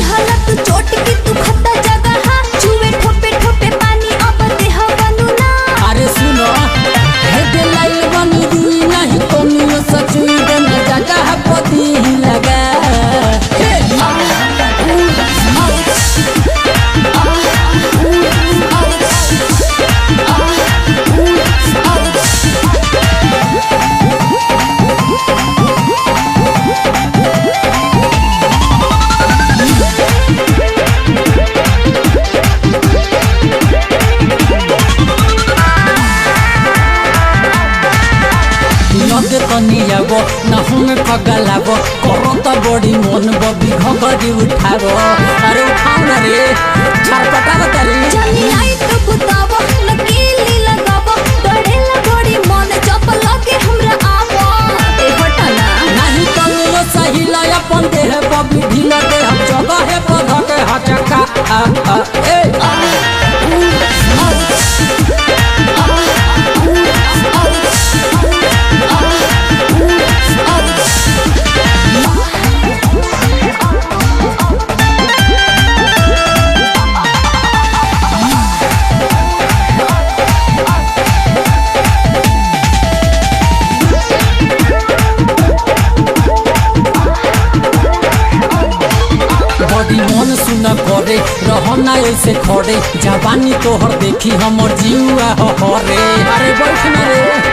हालत चोट की तू खत्ता जगह छुए ठोपे ठोपे पानी अब देह बनू ना। अरे सुनो हे दिलाई बनी रुई नहीं कोनियो सचुई देना जगह पति लगा तनियाबो ना हमें पगलाबो करो तो बड़ी मन बबी घगरी उठाबो। अरे उठाओ ना रे छरपटा बताली जनी लाइट बुताबो लकीली लगाबो डरेला बड़ी मन जब लगे हमरा आबो ए हटना नहीं तनियो सही लय अपन देह बबी ढीला दे हम जगह है पध के हचका ए बड़ी मन सुना करे रहना ऐसे खड़े जवानी तोहर देखी हमर जीवा हरे। अरे बैठ ना रे